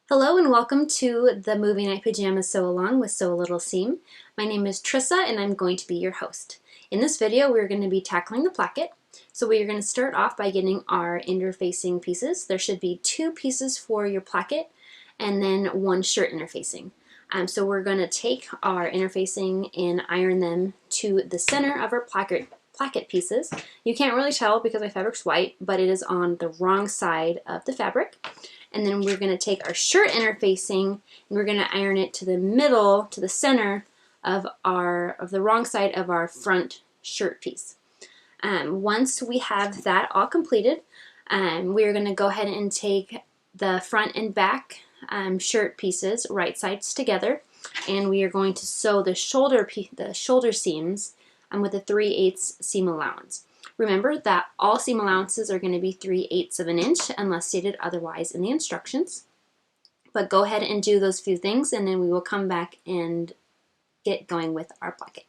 Hello and welcome to the Movie Night Pajamas Sew-Along with Sew a Little Seam. My name is Trissa and I'm going to be your host. In this video we're going to be tackling the placket. So we are going to start off by getting our interfacing pieces. There should be 2 pieces for your placket and then 1 shirt interfacing. So we're going to take our interfacing and iron them to the center of our placket pieces. You can't really tell because my fabric's white, but it is on the wrong side of the fabric. And then we're going to take our shirt interfacing and we're going to iron it to the middle, to the center of the wrong side of our front shirt piece. Once we have that all completed, we're going to go ahead and take the front and back shirt pieces, right sides together, and we are going to sew the shoulder seams with a 3/8 seam allowance. Remember that all seam allowances are going to be 3/8 of an inch unless stated otherwise in the instructions. But go ahead and do those few things and then we will come back and get going with our placket.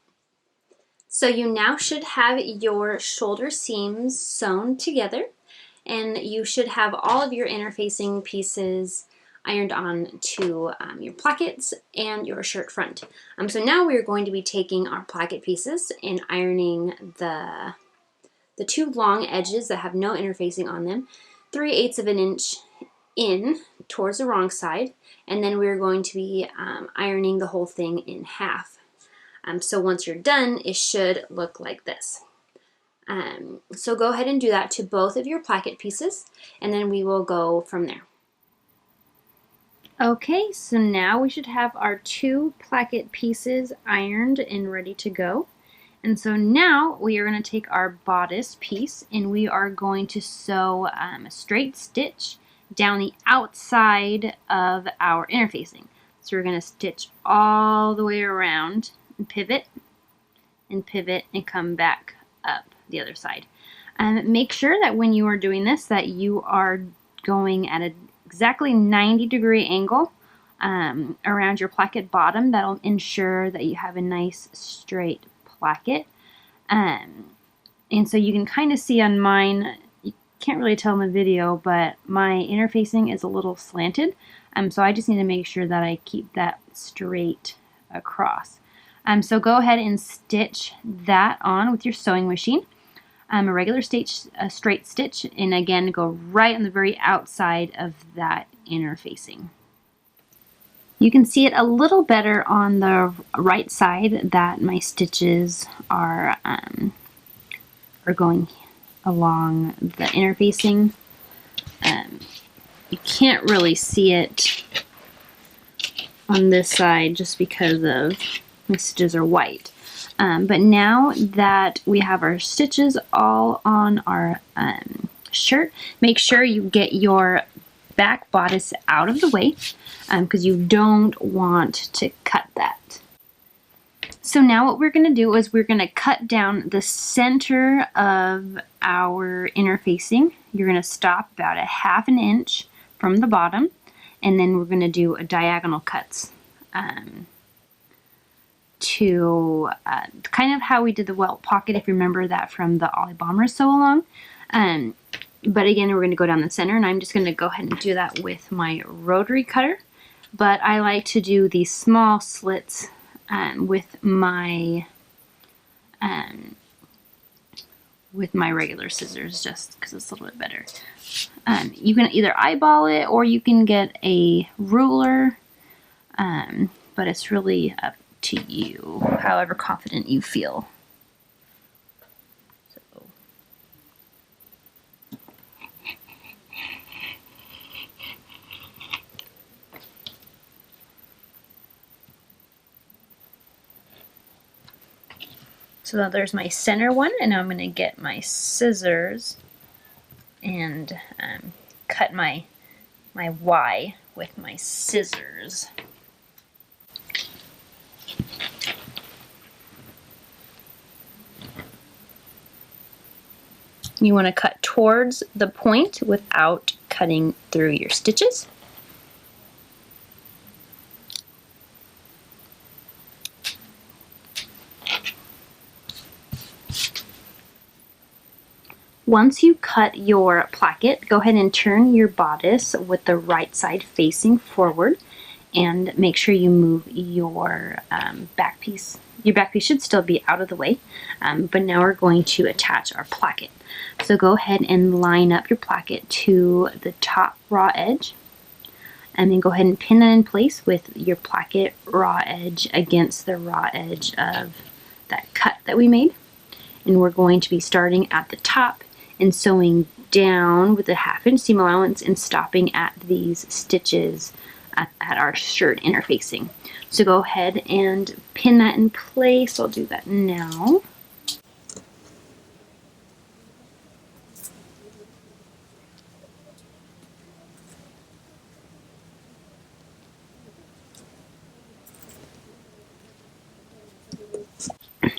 So you now should have your shoulder seams sewn together and you should have all of your interfacing pieces ironed on to your plackets and your shirt front. So now we're going to be taking our placket pieces and ironing the 2 long edges that have no interfacing on them, 3/8 of an inch in towards the wrong side, and then we're going to be ironing the whole thing in half. So once you're done, it should look like this. So go ahead and do that to both of your placket pieces, and then we will go from there. Okay, so now we should have our 2 placket pieces ironed and ready to go. And so now we are going to take our bodice piece and we are going to sew a straight stitch down the outside of our interfacing. So we're going to stitch all the way around and pivot and come back up the other side. Make sure that when you are doing this that you are going at an exactly 90-degree angle around your placket bottom. That'll ensure that you have a nice straight placket. And so you can kind of see on mine, you can't really tell in the video, but my interfacing is a little slanted. So I just need to make sure that I keep that straight across. So go ahead and stitch that on with your sewing machine. A regular straight stitch, and again go right on the very outside of that interfacing. You can see it a little better on the right side that my stitches are going along the interfacing. You can't really see it on this side just because of the stitches are white. But now that we have our stitches all on our shirt, make sure you get your back bodice out of the way because you don't want to cut that. So now what we're going to do is we're going to cut down the center of our interfacing. You're going to stop about a 1/2 inch from the bottom, and then we're going to do a diagonal cuts to kind of how we did the welt pocket, if you remember that from the Ollie Bomber sew-along. But again, we're going to go down the center, and I'm just going to go ahead and do that with my rotary cutter. But I like to do these small slits with my regular scissors, just because it's a little bit better. You can either eyeball it or you can get a ruler, but it's really up to you, however confident you feel. So now there's my center one, and now I'm going to get my scissors and cut my Y with my scissors. You want to cut towards the point without cutting through your stitches. Once you cut your placket, go ahead and turn your bodice with the right side facing forward and make sure you move your back piece. Your back piece should still be out of the way, but now we're going to attach our placket. So go ahead and line up your placket to the top raw edge, and then go ahead and pin that in place with your placket raw edge against the raw edge of that cut that we made. And we're going to be starting at the top and sewing down with a 1/2 inch seam allowance and stopping at these stitches at our shirt interfacing. So go ahead and pin that in place. I'll do that now.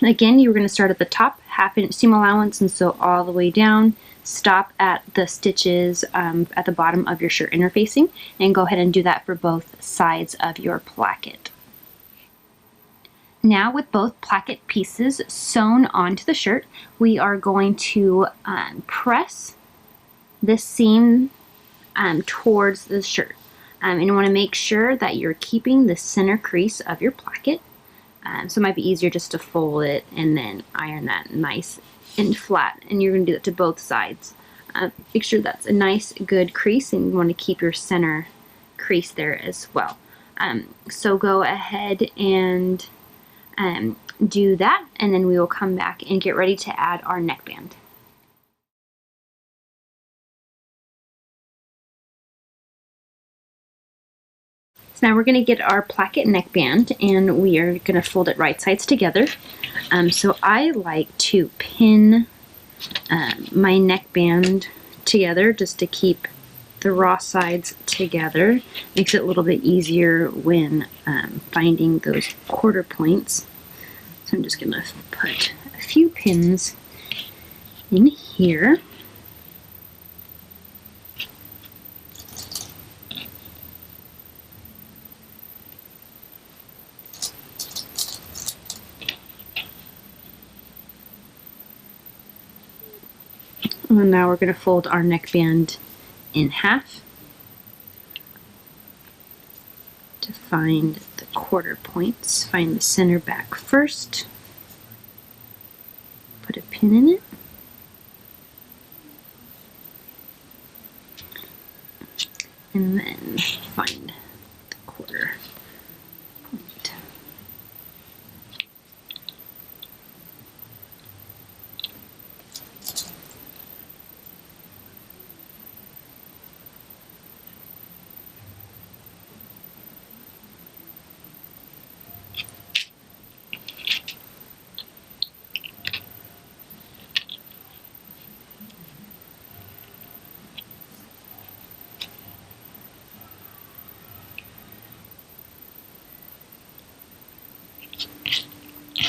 Again, you're going to start at the top, 1/2 inch seam allowance, and sew all the way down. Stop at the stitches at the bottom of your shirt interfacing, and go ahead and do that for both sides of your placket. Now, with both placket pieces sewn onto the shirt, we are going to press this seam towards the shirt. And you want to make sure that you're keeping the center crease of your placket. So it might be easier just to fold it and then iron that nice and flat. And you're going to do that to both sides. Make sure that's a nice, good crease, and you want to keep your center crease there as well. So go ahead and do that, and then we will come back and get ready to add our neckband. So now we're going to get our placket neckband, and we are going to fold it right sides together. So I like to pin my neckband together just to keep the raw sides together. Makes it a little bit easier when finding those quarter points. So I'm just going to put a few pins in here. And now we're going to fold our neckband in half to find the quarter points. Find the center back first. Put a pin in it. And then find the quarter point.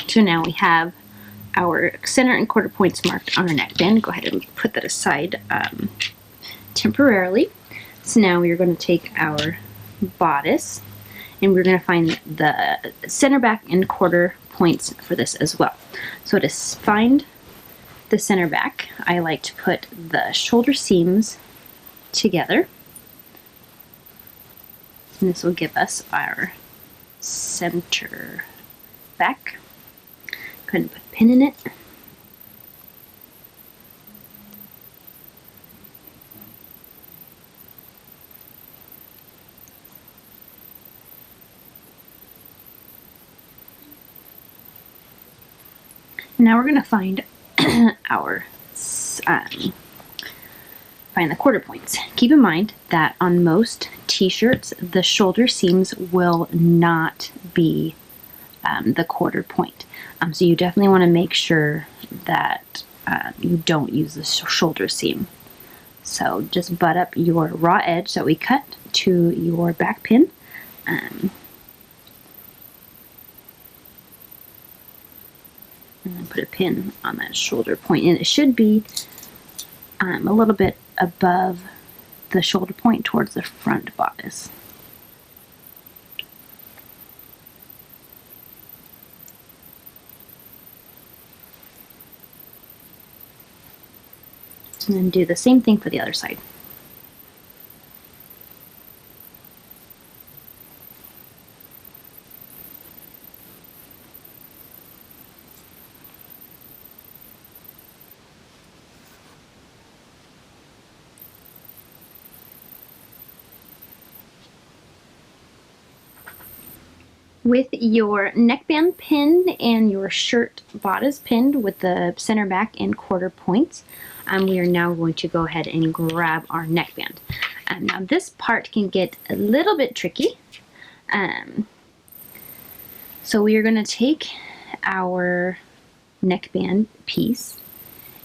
So now we have our center and quarter points marked on our neckband. Go ahead and put that aside temporarily. So now we are going to take our bodice, and we're going to find the center back and quarter points for this as well. So to find the center back, I like to put the shoulder seams together, and this will give us our center back. Go ahead and put a pin in it. Now we're going to find our find the quarter points. Keep in mind that on most t-shirts, the shoulder seams will not be the quarter point. So you definitely want to make sure that you don't use the shoulder seam. So just butt up your raw edge that we cut to your back pin. And then put a pin on that shoulder point, and it should be a little bit above the shoulder point towards the front bodice. And then do the same thing for the other side. With your neckband pinned and your shirt bodice pinned with the center back and quarter points, we are now going to go ahead and grab our neckband. Now this part can get a little bit tricky. So we are going to take our neckband piece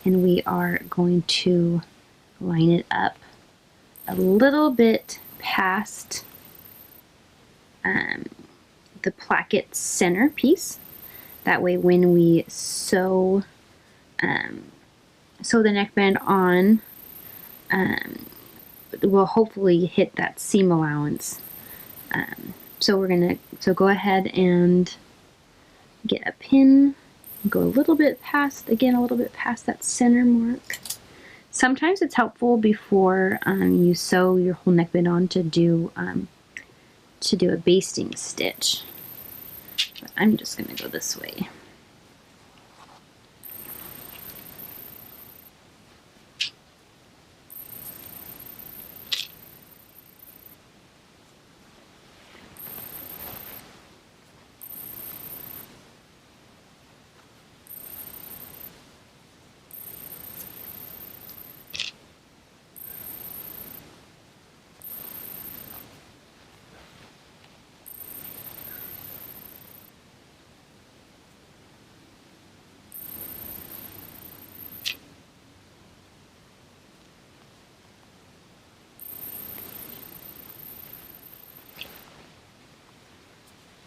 and we are going to line it up a little bit past the placket center piece. That way when we sew the neckband on, we'll hopefully hit that seam allowance. So go ahead and get a pin, go a little bit past that center mark. Sometimes it's helpful before you sew your whole neckband on to do a basting stitch. But I'm just going to go this way.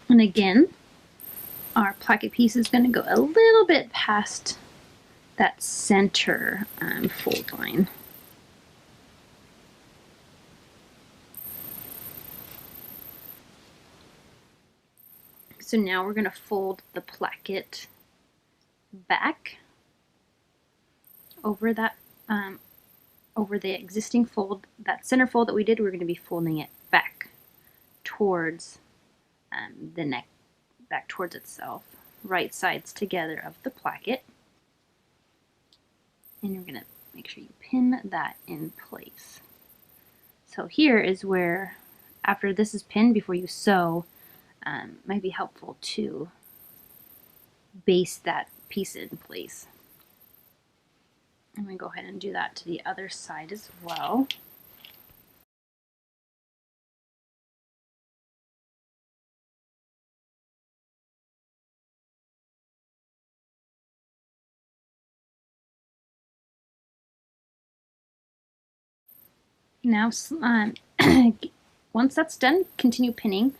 And again, our placket piece is going to go a little bit past that center fold line. So now we're going to fold the placket back over that over the existing fold, that center fold that we did. We're going to be folding it back towards the neck, back towards itself, right sides together of the placket. And you're going to make sure you pin that in place. So here is where, after this is pinned, before you sew, might be helpful to baste that piece in place. I'm going to go ahead and do that to the other side as well. Now, once that's done, continue pinning.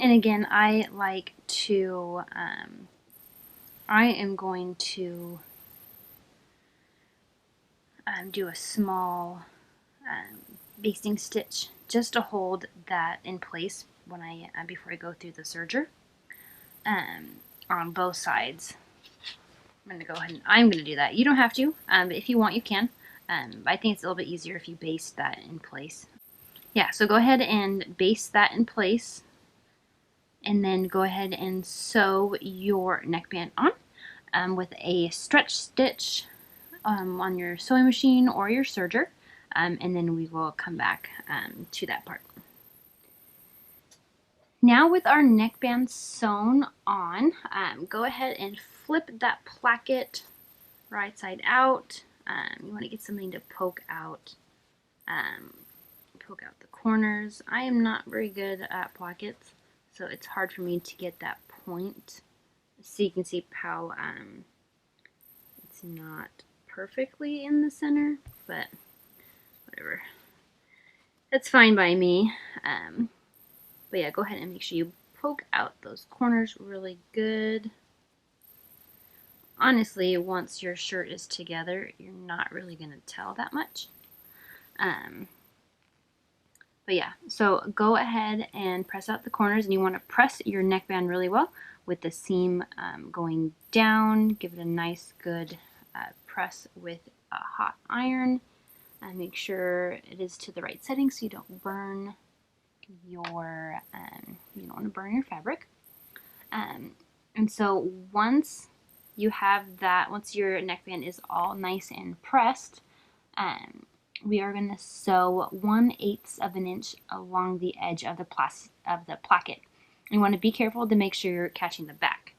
And again, I like to, I am going to do a small basting stitch just to hold that in place when I before I go through the serger on both sides. I'm going to go ahead and I'm going to do that. You don't have to, but if you want, you can. I think it's a little bit easier if you baste that in place. Yeah, so go ahead and baste that in place, and then go ahead and sew your neckband on with a stretch stitch on your sewing machine or your serger, and then we will come back to that part. Now with our neckband sewn on, go ahead and flip that placket right side out. You want to get something to poke out the corners. I am not very good at plackets, so it's hard for me to get that point So you can see how it's not perfectly in the center, but whatever. That's fine by me. But yeah, go ahead and make sure you poke out those corners really good. Honestly, once your shirt is together, you're not really going to tell that much. But yeah, so go ahead and press out the corners, and you want to press your neckband really well with the seam going down. Give it a nice good press with a hot iron, and make sure it is to the right setting so you don't burn your you don't want to burn your fabric. And so once you have that, once your neckband is all nice and pressed, we are going to sew 1/8 of an inch along the edge of the placket. You want to be careful to make sure you're catching the back.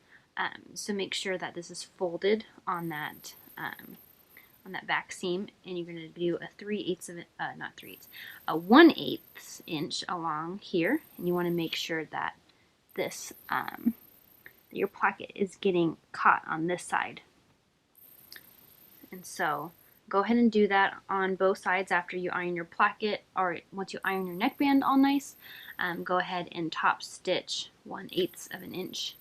So make sure that this is folded on that back seam, and you're going to do a 3/8 of it, not 3/8, a 1/8 inch along here, and you want to make sure that this your placket is getting caught on this side. And so go ahead and do that on both sides after you iron your placket, or once you iron your neckband all nice. Go ahead and top stitch 1/8 of an inch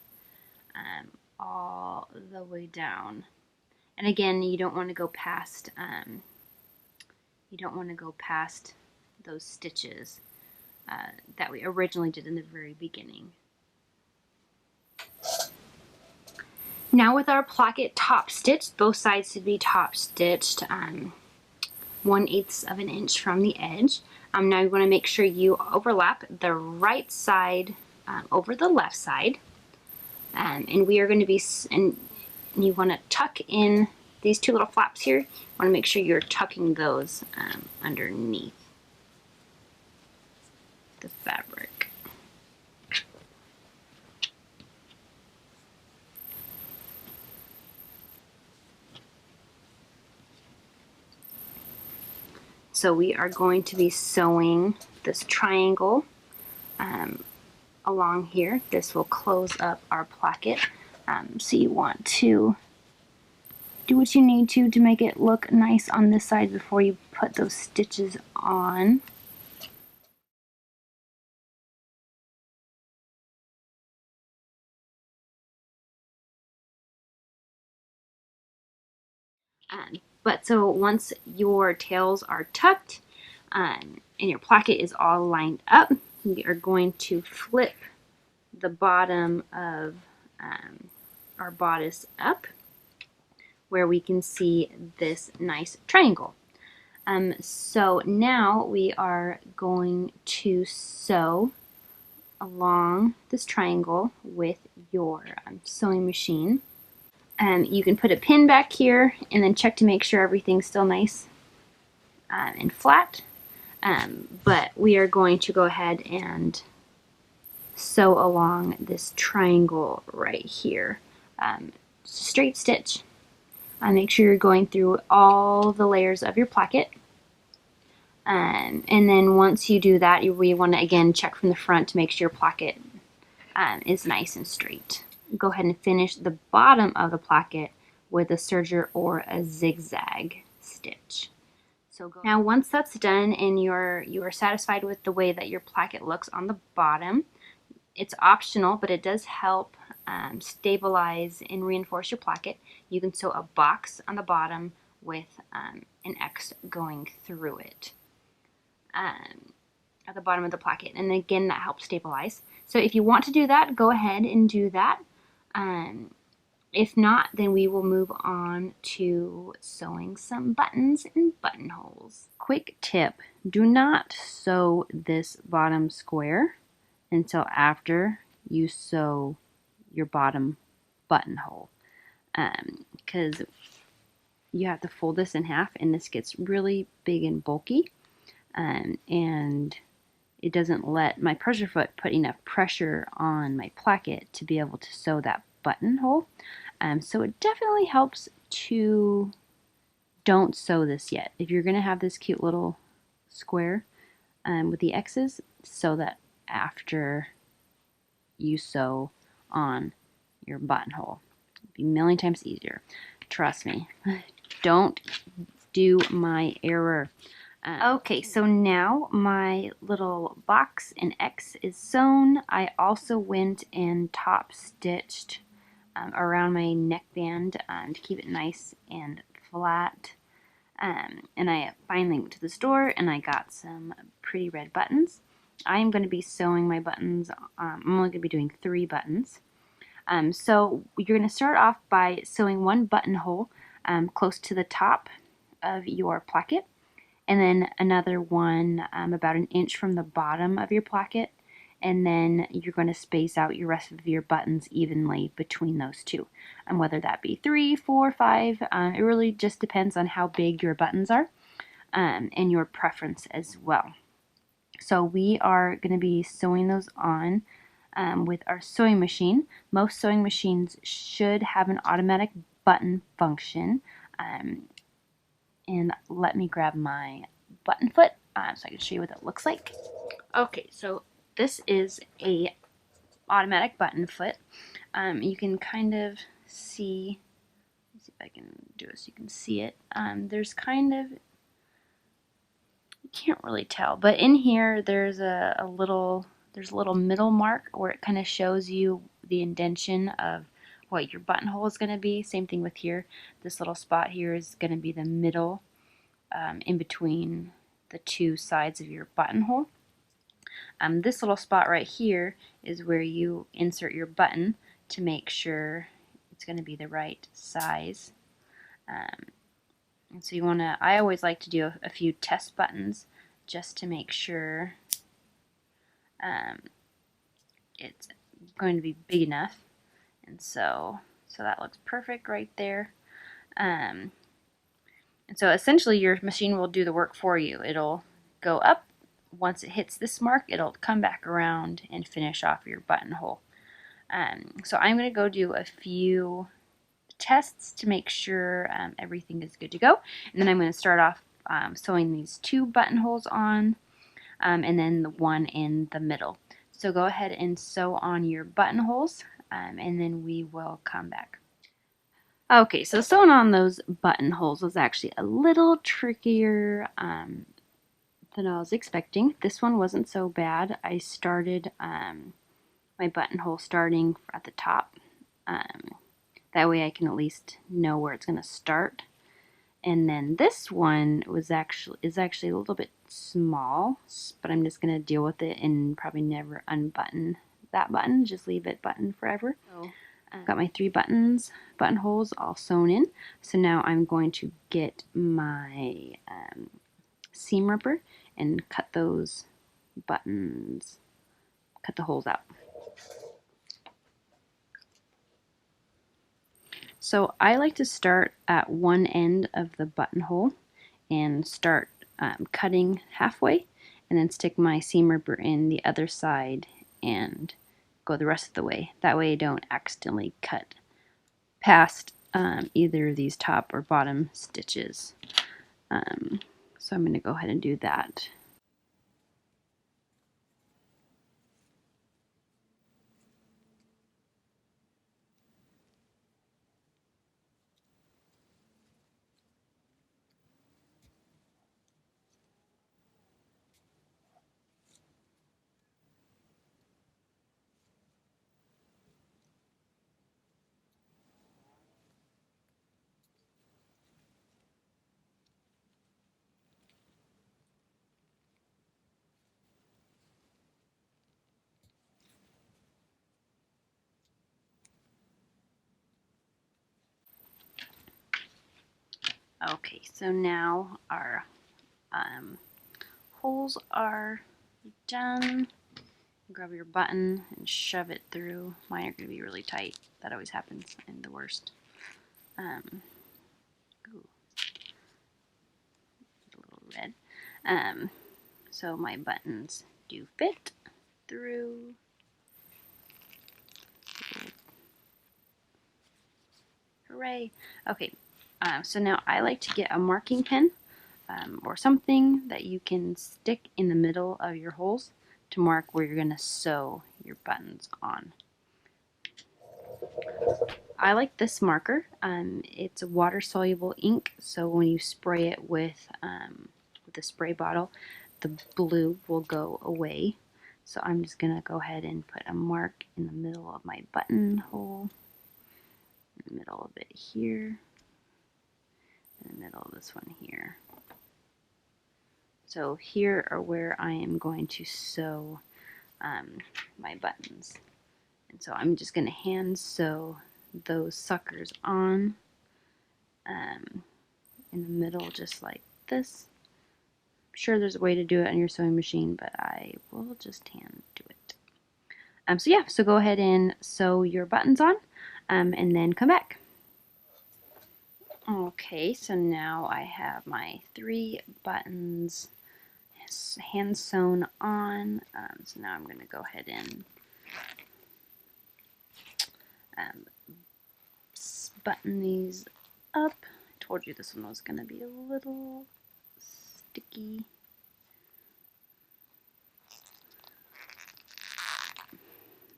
all the way down. And again, you don't want to go past those stitches that we originally did in the very beginning. Now with our placket top stitched, both sides should be top stitched 1/8 of an inch from the edge. Now you want to make sure you overlap the right side over the left side, and we are going to be, and you want to tuck in these two little flaps here. You want to make sure you're tucking those underneath the fabric. So we are going to be sewing this triangle along here. This will close up our placket. So you want to do what you need to make it look nice on this side before you put those stitches on. But so once your tails are tucked and your placket is all lined up, we are going to flip the bottom of our bodice up where we can see this nice triangle. So now we are going to sew along this triangle with your sewing machine. You can put a pin back here and then check to make sure everything's still nice and flat. But we are going to go ahead and sew along this triangle right here. Straight stitch. Make sure you're going through all the layers of your placket. And then once you do that, we want to again check from the front to make sure your placket is nice and straight. Go ahead and finish the bottom of the placket with a serger or a zigzag stitch. So now once that's done and you are satisfied with the way that your placket looks on the bottom, it's optional, but it does help stabilize and reinforce your placket. You can sew a box on the bottom with an X going through it at the bottom of the placket, and again that helps stabilize. So if you want to do that, go ahead and do that. If not, then we will move on to sewing some buttons and buttonholes. Quick tip, do not sew this bottom square until after you sew your bottom buttonhole, because you have to fold this in half and this gets really big and bulky, and it doesn't let my pressure foot put enough pressure on my placket to be able to sew that buttonhole. So it definitely helps to don't sew this yet. If you're going to have this cute little square with the X's, sew that after you sew on your buttonhole. It'd be a million times easier. Trust me. Don't do my error. Okay, so now my little box and X is sewn. I also went and top stitched around my neckband to keep it nice and flat. And I finally went to the store and I got some pretty red buttons. I'm going to be sewing my buttons. I'm only going to be doing 3 buttons. So you're going to start off by sewing one buttonhole close to the top of your placket, and then another one about an inch from the bottom of your placket, and then you're going to space out your rest of your buttons evenly between those two. And whether that be 3, 4, 5, it really just depends on how big your buttons are and your preference as well. So we are going to be sewing those on with our sewing machine. Most sewing machines should have an automatic button function. And let me grab my button foot so I can show you what that looks like. Okay, so this is a automatic button foot. You can kind of see, let's see if I can do it so you can see it. There's kind of, you can't really tell, but in here there's a little middle mark where it kind of shows you the indentation of what your buttonhole is going to be. Same thing with here. This little spot here is going to be the middle in between the 2 sides of your buttonhole. This little spot right here is where you insert your button to make sure it's going to be the right size. And so you want to, I always like to do a few test buttons just to make sure it's going to be big enough. And so that looks perfect right there. And so essentially your machine will do the work for you. It'll go up. Once it hits this mark, it'll come back around and finish off your buttonhole. So I'm going to go do a few tests to make sure everything is good to go. And then I'm going to start off sewing these 2 buttonholes on and then the one in the middle. So go ahead and sew on your buttonholes and then we will come back. Okay, so sewing on those buttonholes was actually a little trickier than I was expecting. This one wasn't so bad. I started my buttonhole starting at the top. That way I can at least know where it's going to start. And then this one is actually a little bit small, but I'm just going to deal with it and probably never unbutton that button. Just leave it buttoned forever. So, got my 3 buttonholes all sewn in. So now I'm going to get my seam ripper and cut those buttons, cut the holes out. So I like to start at one end of the buttonhole and start cutting halfway, and then stick my seam ripper in the other side and go the rest of the way. That way I don't accidentally cut past either of these top or bottom stitches. So I'm going to go ahead and do that. Okay, so now our holes are done. Grab your button and shove it through. Mine are going to be really tight. That always happens and the worst. Ooh, a little red. So my buttons do fit through. Hooray. Okay, so now I like to get a marking pen or something that you can stick in the middle of your holes to mark where you're going to sew your buttons on. I like this marker. It's a water-soluble ink, so when you spray it with the spray bottle, the blue will go away. So I'm just going to go ahead and put a mark in the middle of my buttonhole, in the middle of it here, in the middle of this one here. So here are where I am going to sew my buttons. And so I'm just going to hand sew those suckers on in the middle, just like this. I'm sure there's a way to do it on your sewing machine, but I will just hand do it. So yeah, so go ahead and sew your buttons on and then come back. Okay, so now I have my 3 buttons hand sewn on. So now I'm going to go ahead and button these up. I told you this one was going to be a little sticky.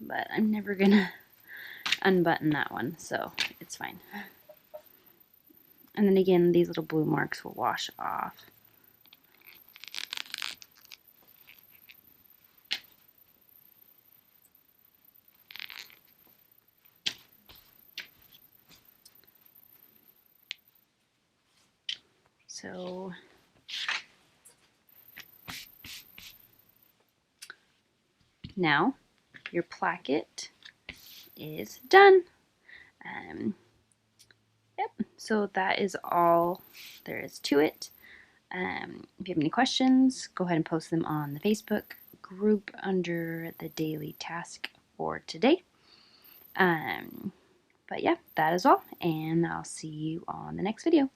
But I'm never going to unbutton that one, so it's fine. And then again, these little blue marks will wash off. So now your placket is done. Yep, so that is all there is to it. If you have any questions, go ahead and post them on the Facebook group under the daily task for today. But yeah, that is all, and I'll see you on the next video.